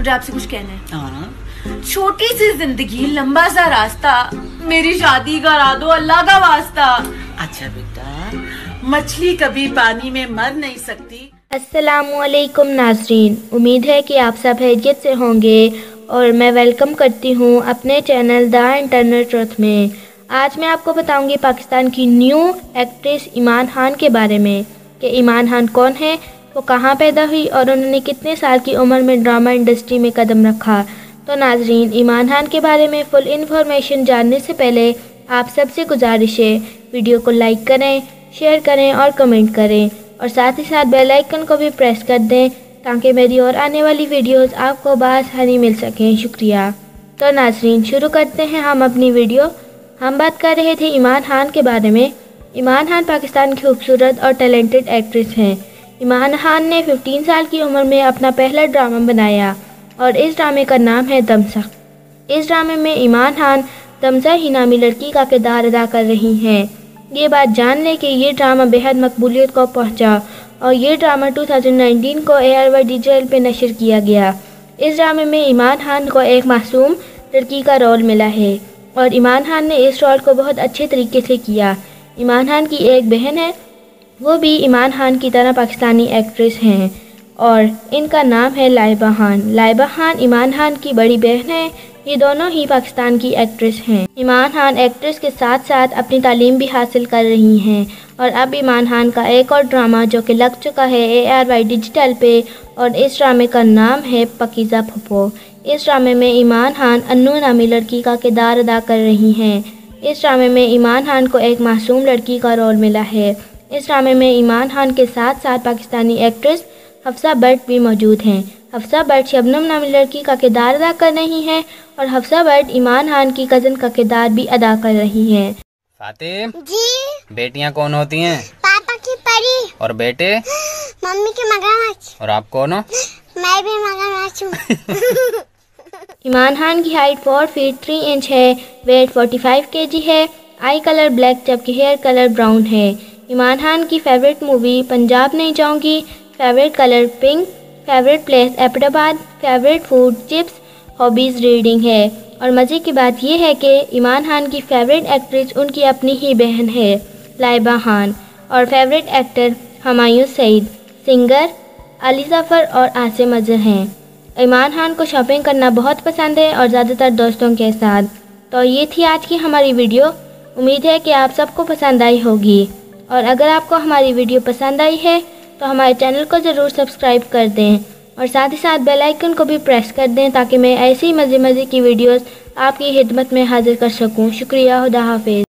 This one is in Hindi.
मुझे आपसे कुछ कहना है। छोटी सी जिंदगी, लंबा सा रास्ता, मेरी शादी करा दो अल्लाह का वास्ता। अच्छा बेटा, मछली कभी पानी में मर नहीं सकती। अस्सलामुअलैकुम नाज़रीन, उम्मीद है कि आप सब खैरियत से होंगे और मैं वेलकम करती हूँ अपने चैनल द इंटरनल ट्रुथ में। आज मैं आपको बताऊंगी पाकिस्तान की न्यू एक्ट्रेस ईमान खान के बारे में कि ईमान खान कौन है, वो कहाँ पैदा हुई और उन्होंने कितने साल की उम्र में ड्रामा इंडस्ट्री में कदम रखा। तो नाज़रीन, ईमान खान के बारे में फुल इन्फॉर्मेशन जानने से पहले आप सबसे गुजारिश है वीडियो को लाइक करें, शेयर करें और कमेंट करें और साथ ही साथ बेल आइकन को भी प्रेस कर दें ताकि मेरी और आने वाली वीडियोस आपको बआसानी मिल सकें। शुक्रिया। तो नाज़रीन, शुरू करते हैं हम अपनी वीडियो। हम बात कर रहे थे ईमान खान के बारे में। ईमान खान पाकिस्तान की खूबसूरत और टैलेंटेड एक्ट्रेस हैं। ईमान खान ने 15 साल की उम्र में अपना पहला ड्रामा बनाया और इस ड्रामे का नाम है दमसा। इस ड्रामे में ईमान खान दमसा ही नामी लड़की का किरदार अदा कर रही हैं। ये बात जान लें कि ये ड्रामा बेहद मकबूलियत को पहुंचा और ये ड्रामा 2019 को ARY डिजिटल पे नशर किया गया। इस ड्रामे में ईमान खान को एक मासूम लड़की का रोल मिला है और ईमान खान ने इस रोल को बहुत अच्छे तरीके से किया। ईमान खान की एक बहन है, वो भी ईमान खान की तरह पाकिस्तानी एक्ट्रेस हैं और इनका नाम है लाइबा खान। लाइबा खान ईमान खान की बड़ी बहन है। ये दोनों ही पाकिस्तान की एक्ट्रेस हैं। ईमान खान एक्ट्रेस के साथ साथ अपनी तालीम भी हासिल कर रही हैं और अब ईमान खान का एक और ड्रामा जो कि लग चुका है ARY डिजिटल पे और इस ड्रामे का नाम है पकीज़ा फुफो। इस ड्रामे में ईमान खान अन्नू नामी लड़की का किरदार अदा कर रही हैं। इस ड्रामे में ईमान खान को एक मासूम लड़की का रोल मिला है। इस ड्रामे में ईमान खान के साथ साथ पाकिस्तानी एक्ट्रेस हफ्सा भट्ट भी मौजूद हैं। हफ्सा भट्ट शबनम नामी लड़की का किरदार अदा कर रही हैं और हफ्सा भट्ट ईमान खान की कज़न का किरदार भी अदा कर रही हैं। फातिम जी, बेटियां कौन होती हैं? पापा की परी। और बेटे? मम्मी के मगरमच्छ। और आप कौन हो? मैं भी मगरमच्छ हूँ। ईमान खान की हाइट 4 फीट 3 इंच है, वेट 45 kg है, आई कलर ब्लैक जबकि हेयर कलर ब्राउन है। ईमान खान की फेवरेट मूवी पंजाब नहीं जाऊंगी, favourite colour pink, favourite place Abbottabad, favourite food chips, hobbies reading है। और मज़े की बात यह है कि ईमान खान की फेवरेट एक्ट्रेस उनकी अपनी ही बहन है लाइबा खान और favourite actor Humayun Saeed, singer Ali Zafar और आसिम अज़हर हैं। ईमान खान को शॉपिंग करना बहुत पसंद है और ज़्यादातर दोस्तों के साथ। तो ये थी आज की हमारी वीडियो। उम्मीद है कि आप सबको पसंद आई होगी और अगर आपको हमारी वीडियो पसंद आई है तो हमारे चैनल को ज़रूर सब्सक्राइब कर दें और साथ ही साथ बेल आइकन को भी प्रेस कर दें ताकि मैं ऐसी मज़े की वीडियोस आपकी खिदमत में हाजिर कर सकूं। शुक्रिया। खुदा हाफिज़।